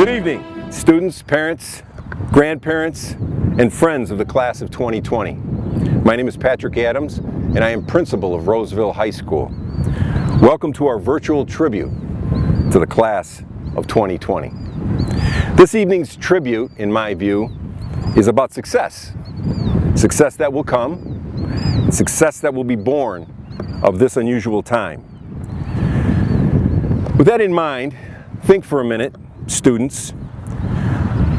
Good evening, students, parents, grandparents, and friends of the class of 2020. My name is Patrick Adams, and I am principal of Roseville High School. Welcome to our virtual tribute to the class of 2020. This evening's tribute, in my view, is about success. Success that will come, success that will be born of this unusual time. With that in mind, think for a minute, students,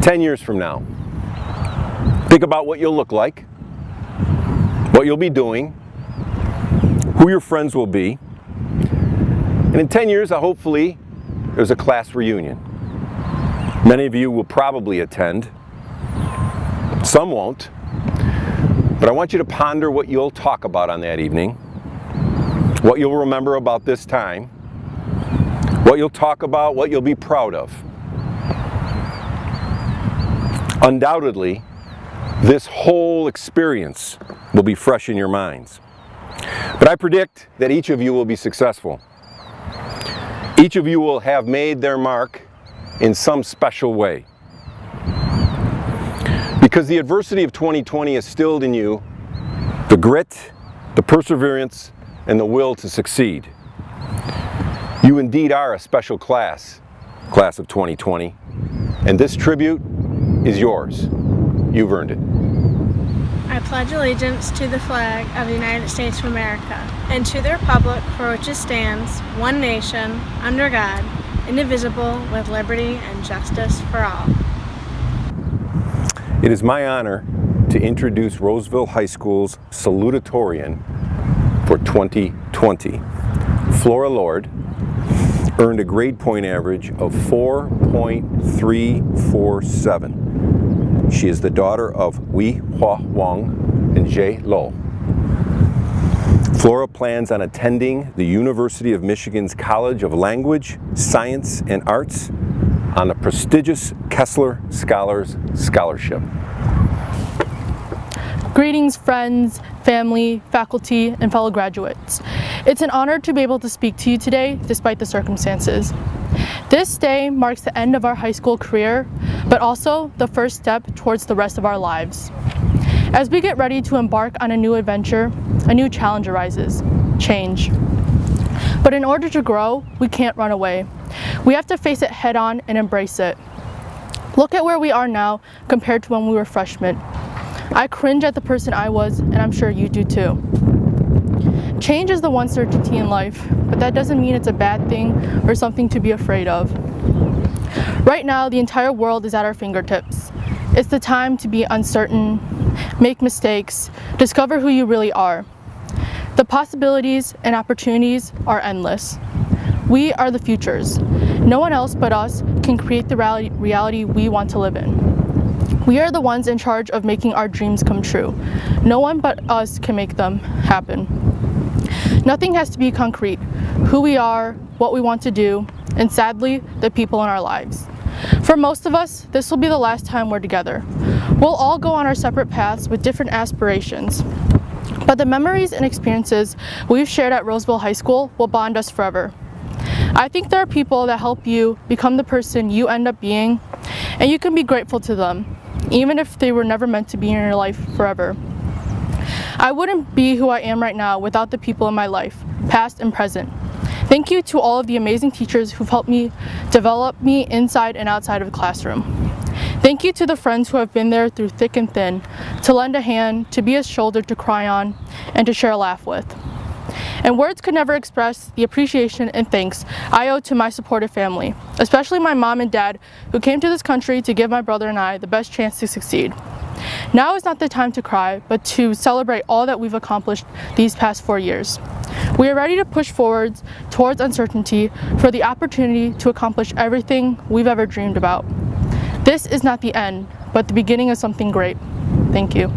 10 years from now. Think about what you'll look like, what you'll be doing, who your friends will be, and in 10 years, hopefully, there's a class reunion. Many of you will probably attend, some won't, but I want you to ponder what you'll talk about on that evening, what you'll remember about this time, what you'll talk about, what you'll be proud of. Undoubtedly, this whole experience will be fresh in your minds. But I predict that each of you will be successful. Each of you will have made their mark in some special way. Because the adversity of 2020 instilled in you the grit, the perseverance, and the will to succeed. You indeed are a special class of 2020, and this tribute is yours. You've earned it. I pledge allegiance to the flag of the United States of America and to the republic for which it stands, one nation, under God, indivisible, with liberty and justice for all. It is my honor to introduce Roseville High School's Salutatorian for 2020. Flora Lord earned a grade point average of 4.347. She is the daughter of Wei Hua Wang and Jay Lo. Flora plans on attending the University of Michigan's College of Language, Science, and Arts on the prestigious Kessler Scholars Scholarship. Greetings, friends, family, faculty, and fellow graduates. It's an honor to be able to speak to you today despite the circumstances. This day marks the end of our high school career, but also the first step towards the rest of our lives. As we get ready to embark on a new adventure, a new challenge arises: change. But in order to grow, we can't run away. We have to face it head on and embrace it. Look at where we are now compared to when we were freshmen. I cringe at the person I was, and I'm sure you do too. Change is the one certainty in life, but that doesn't mean it's a bad thing or something to be afraid of. Right now, the entire world is at our fingertips. It's the time to be uncertain, make mistakes, discover who you really are. The possibilities and opportunities are endless. We are the futures. No one else but us can create the reality we want to live in. We are the ones in charge of making our dreams come true. No one but us can make them happen. Nothing has to be concrete. Who we are, what we want to do, and sadly, the people in our lives. For most of us, this will be the last time we're together. We'll all go on our separate paths with different aspirations. But the memories and experiences we've shared at Roseville High School will bond us forever. I think there are people that help you become the person you end up being, and you can be grateful to them, even if they were never meant to be in your life forever. I wouldn't be who I am right now without the people in my life, past and present. Thank you to all of the amazing teachers who've helped me develop me inside and outside of the classroom. Thank you to the friends who have been there through thick and thin, to lend a hand, to be a shoulder to cry on, and to share a laugh with. And words could never express the appreciation and thanks I owe to my supportive family, especially my mom and dad who came to this country to give my brother and I the best chance to succeed. Now is not the time to cry, but to celebrate all that we've accomplished these past 4 years. We are ready to push forwards towards uncertainty for the opportunity to accomplish everything we've ever dreamed about. This is not the end, but the beginning of something great. Thank you.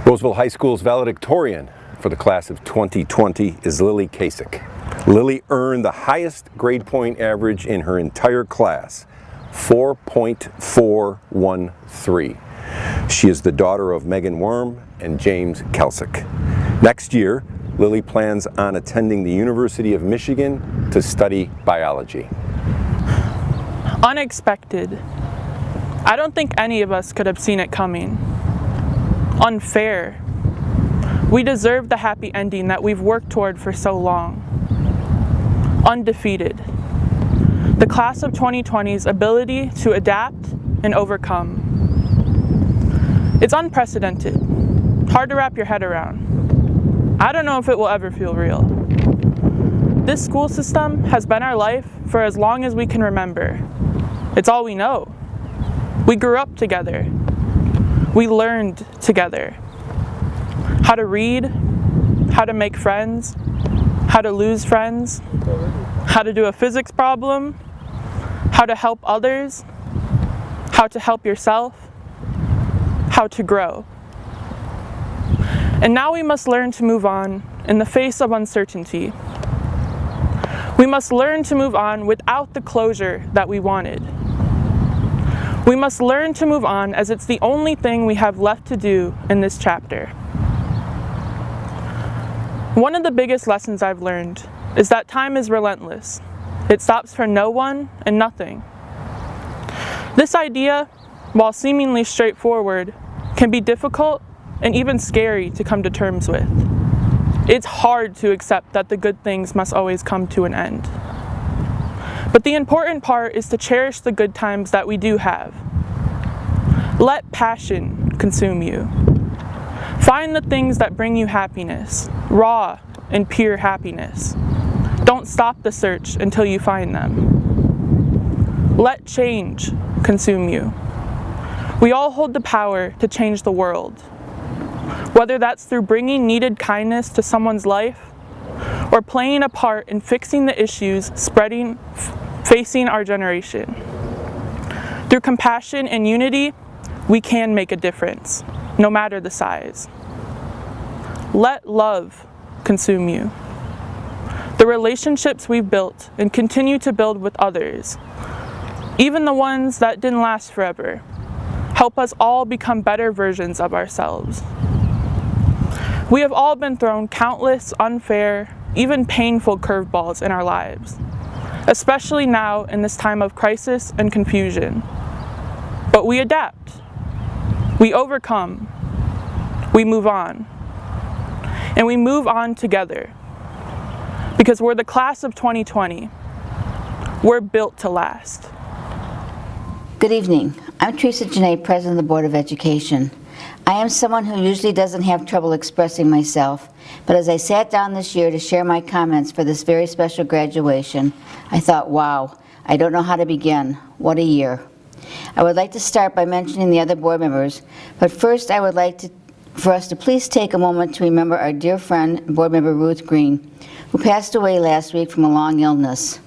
Roseville High School's valedictorian for the class of 2020 is Lily Kasich. Lily earned the highest grade point average in her entire class, 4.413. She is the daughter of Megan Worm and James Kelsick. Next year, Lily plans on attending the University of Michigan to study biology. Unexpected. I don't think any of us could have seen it coming. Unfair. We deserve the happy ending that we've worked toward for so long. Undefeated. The class of 2020's ability to adapt and overcome. It's unprecedented. Hard to wrap your head around. I don't know if it will ever feel real. This school system has been our life for as long as we can remember. It's all we know. We grew up together. We learned together. How to read, how to make friends, how to lose friends, how to do a physics problem, how to help others, how to help yourself, how to grow. And now we must learn to move on in the face of uncertainty. We must learn to move on without the closure that we wanted. We must learn to move on as it's the only thing we have left to do in this chapter. One of the biggest lessons I've learned is that time is relentless. It stops for no one and nothing. This idea, while seemingly straightforward, can be difficult and even scary to come to terms with. It's hard to accept that the good things must always come to an end. But the important part is to cherish the good times that we do have. Let passion consume you. Find the things that bring you happiness, raw and pure happiness. Don't stop the search until you find them. Let change consume you. We all hold the power to change the world. Whether that's through bringing needed kindness to someone's life, or playing a part in fixing the issues facing our generation. Through compassion and unity, we can make a difference, no matter the size. Let love consume you. The relationships we've built and continue to build with others, even the ones that didn't last forever, help us all become better versions of ourselves. We have all been thrown countless unfair, even painful curveballs in our lives, especially now in this time of crisis and confusion. But we adapt, we overcome, we move on, and we move on together, because we're the class of 2020. We're built to last. Good evening. I'm Teresa Janae, President of the Board of Education. I am someone who usually doesn't have trouble expressing myself, but as I sat down this year to share my comments for this very special graduation, I thought, wow, I don't know how to begin. What a year. I would like to start by mentioning the other board members, but first I would like for us to please take a moment to remember our dear friend, board member Ruth Green, who passed away last week from a long illness.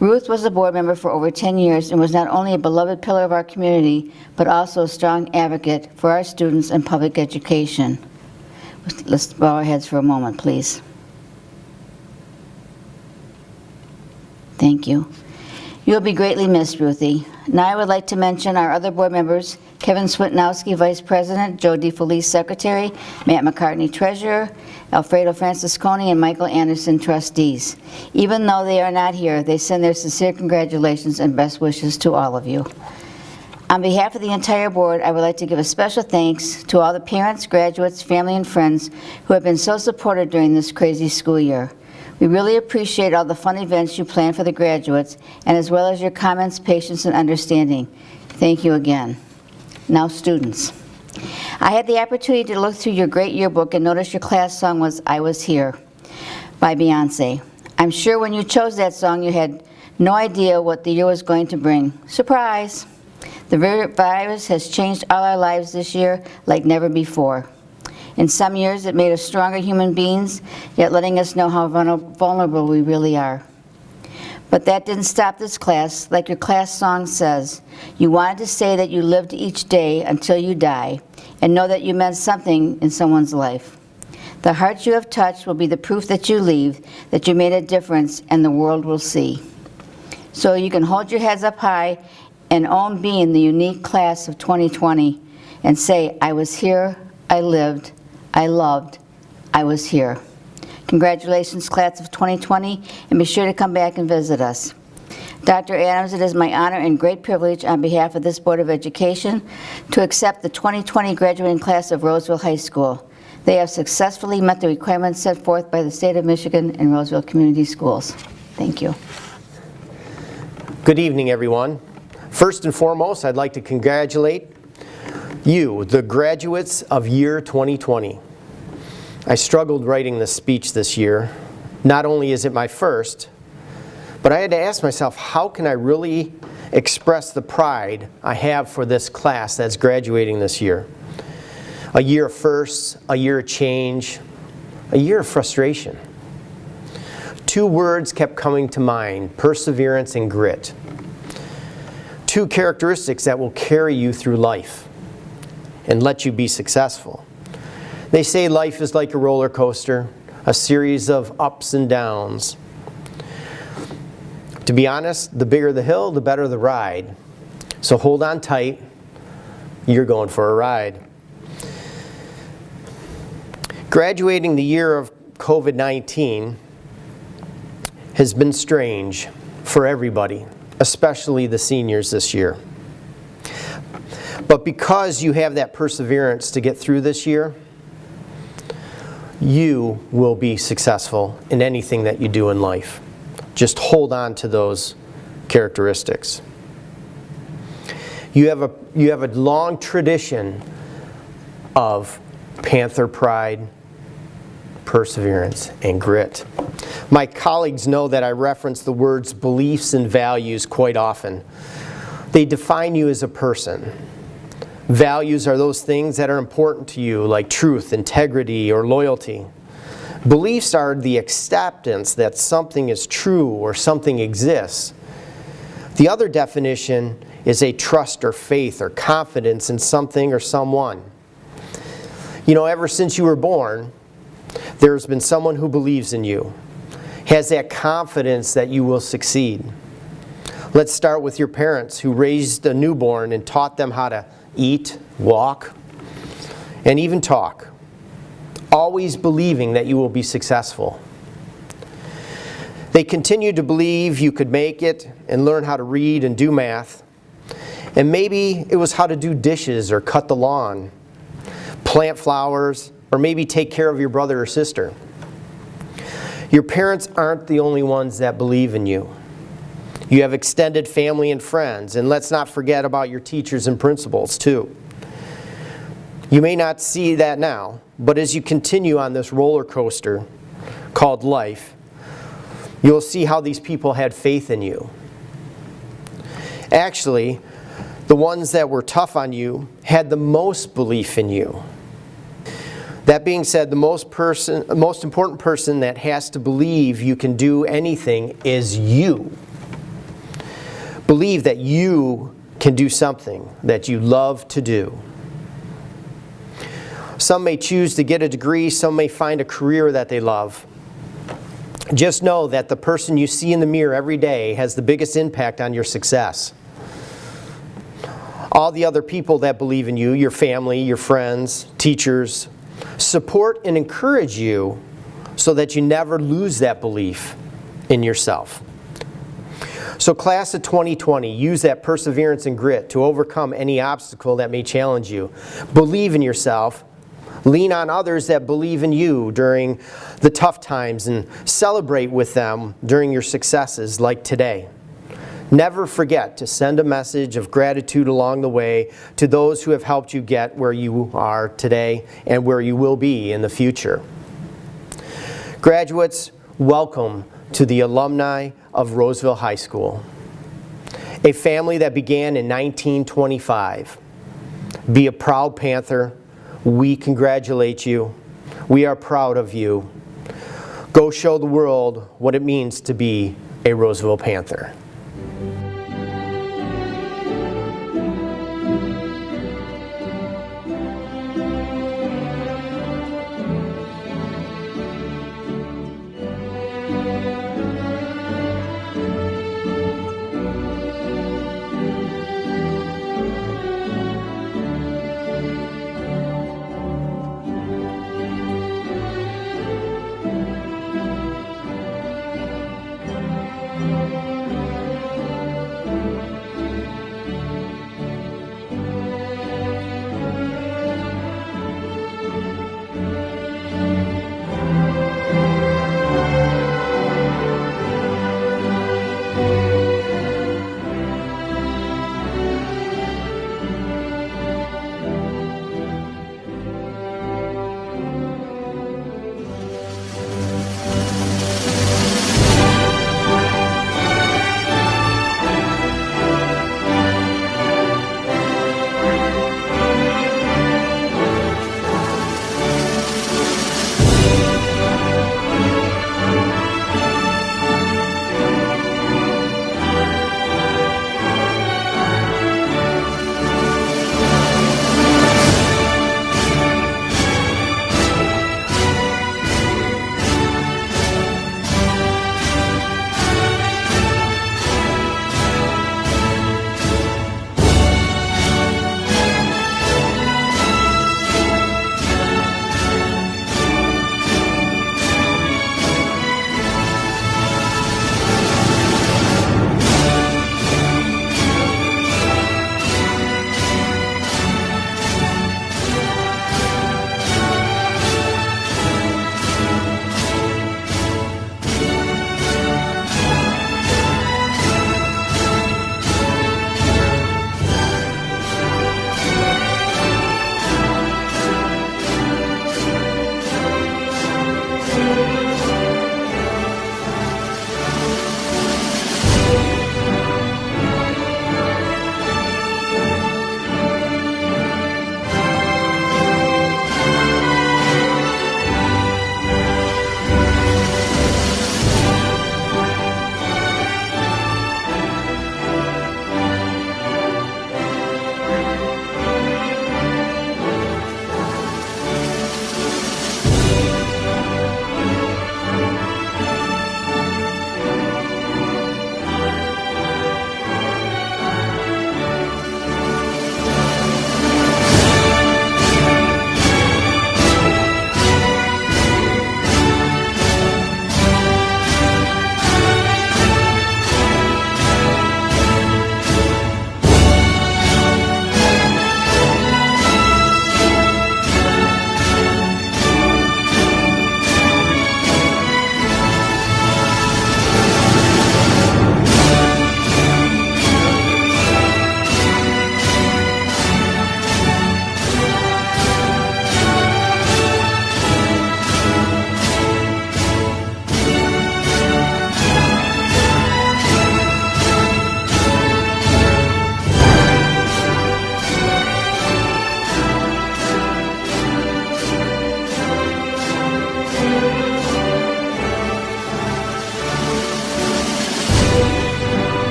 Ruth was a board member for over 10 years and was not only a beloved pillar of our community, but also a strong advocate for our students and public education. Let's bow our heads for a moment, please. Thank you. You will be greatly missed, Ruthie. Now I would like to mention our other board members, Kevin Switnowski, Vice President, Joe DeFelice, Secretary, Matt McCartney, Treasurer, Alfredo Francisconi, and Michael Anderson, Trustees. Even though they are not here, they send their sincere congratulations and best wishes to all of you. On behalf of the entire board, I would like to give a special thanks to all the parents, graduates, family, and friends who have been so supportive during this crazy school year. We really appreciate all the fun events you plan for the graduates, and as well as your comments, patience, and understanding. Thank you again. Now, students. I had the opportunity to look through your great yearbook and notice your class song was I Was Here by Beyonce. I'm sure when you chose that song, you had no idea what the year was going to bring. Surprise! The virus has changed all our lives this year like never before. In some years, it made us stronger human beings, yet letting us know how vulnerable we really are. But that didn't stop this class. Like your class song says, you wanted to say that you lived each day until you die, and know that you meant something in someone's life. The hearts you have touched will be the proof that you leave, that you made a difference, and the world will see. So you can hold your heads up high and own being the unique class of 2020, and say, I was here, I lived, I loved, I was here. Congratulations, class of 2020, and be sure to come back and visit us. Dr. Adams, it is my honor and great privilege on behalf of this Board of Education to accept the 2020 graduating class of Roseville High School. They have successfully met the requirements set forth by the state of Michigan and Roseville Community Schools. Thank you. Good evening, everyone. First and foremost, I'd like to congratulate you, the graduates of year 2020. I struggled writing this speech this year. Not only is it my first, but I had to ask myself, how can I really express the pride I have for this class that's graduating this year? A year of firsts, a year of change, a year of frustration. Two words kept coming to mind: perseverance and grit. Two characteristics that will carry you through life and let you be successful. They say life is like a roller coaster, a series of ups and downs. To be honest, the bigger the hill, the better the ride. So hold on tight, you're going for a ride. Graduating the year of COVID-19 has been strange for everybody, especially the seniors this year. But because you have that perseverance to get through this year, you will be successful in anything that you do in life. Just hold on to those characteristics. You have a long tradition of Panther pride, perseverance, and grit. My colleagues know that I reference the words beliefs and values quite often. They define you as a person. Values are those things that are important to you, like truth, integrity, or loyalty. Beliefs are the acceptance that something is true or something exists. The other definition is a trust or faith or confidence in something or someone. You know, ever since you were born, there's been someone who believes in you, has that confidence that you will succeed. Let's start with your parents who raised a newborn and taught them how to eat, walk, and even talk, always believing that you will be successful. They continued to believe you could make it and learn how to read and do math. And maybe it was how to do dishes or cut the lawn, plant flowers, or maybe take care of your brother or sister. Your parents aren't the only ones that believe in you. You have extended family and friends, and let's not forget about your teachers and principals too. You may not see that now, but as you continue on this roller coaster called life, you'll see how these people had faith in you. Actually, the ones that were tough on you had the most belief in you. That being said, the most important person that has to believe you can do anything is you. Believe that you can do something that you love to do. Some may choose to get a degree, some may find a career that they love. Just know that the person you see in the mirror every day has the biggest impact on your success. All the other people that believe in you, your family, your friends, teachers, support and encourage you so that you never lose that belief in yourself. So class of 2020, use that perseverance and grit to overcome any obstacle that may challenge you. Believe in yourself. Lean on others that believe in you during the tough times and celebrate with them during your successes like today. Never forget to send a message of gratitude along the way to those who have helped you get where you are today and where you will be in the future. Graduates, welcome to the alumni of Roseville High School, a family that began in 1925. Be a proud Panther. We congratulate you. We are proud of you. Go show the world what it means to be a Roseville Panther.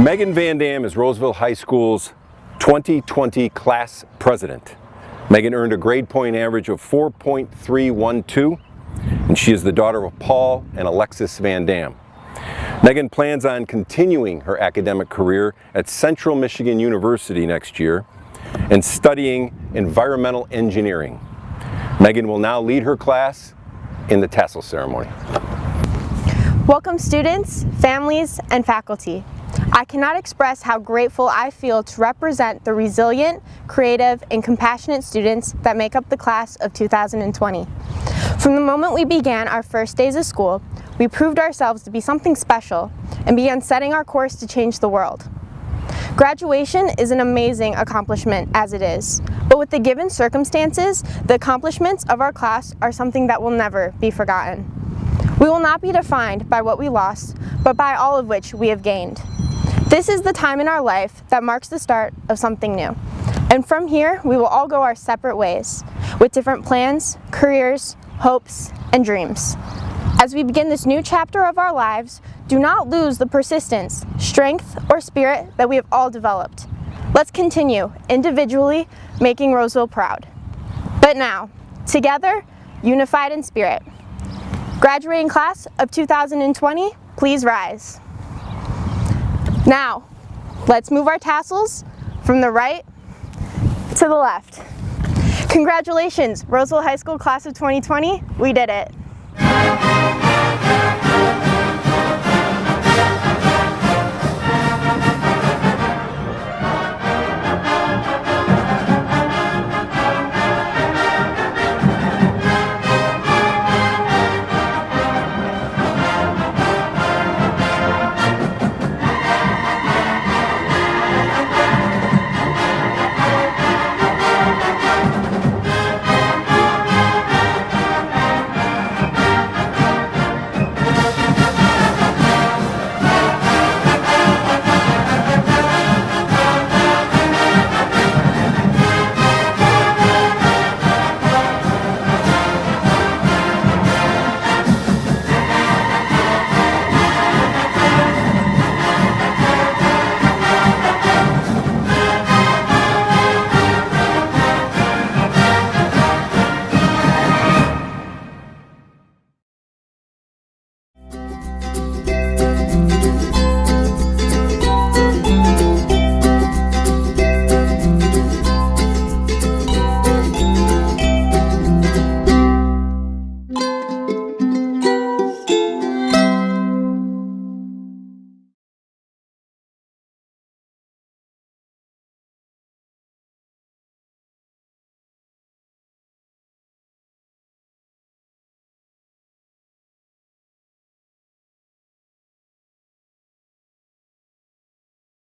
Megan Van Dam is Roseville High School's 2020 class president. Megan earned a grade point average of 4.312, and she is the daughter of Paul and Alexis Van Dam. Megan plans on continuing her academic career at Central Michigan University next year and studying environmental engineering. Megan will now lead her class in the Tassel ceremony. Welcome students, families, and faculty. I cannot express how grateful I feel to represent the resilient, creative, and compassionate students that make up the class of 2020. From the moment we began our first days of school, we proved ourselves to be something special and began setting our course to change the world. Graduation is an amazing accomplishment as it is, but with the given circumstances, the accomplishments of our class are something that will never be forgotten. We will not be defined by what we lost, but by all of which we have gained. This is the time in our life that marks the start of something new. And from here, we will all go our separate ways, with different plans, careers, hopes, and dreams. As we begin this new chapter of our lives, do not lose the persistence, strength, or spirit that we have all developed. Let's continue, individually, making Roseville proud. But now, together, unified in spirit. Graduating class of 2020, please rise. Now, let's move our tassels from the right to the left. Congratulations, Roseville High School class of 2020, we did it.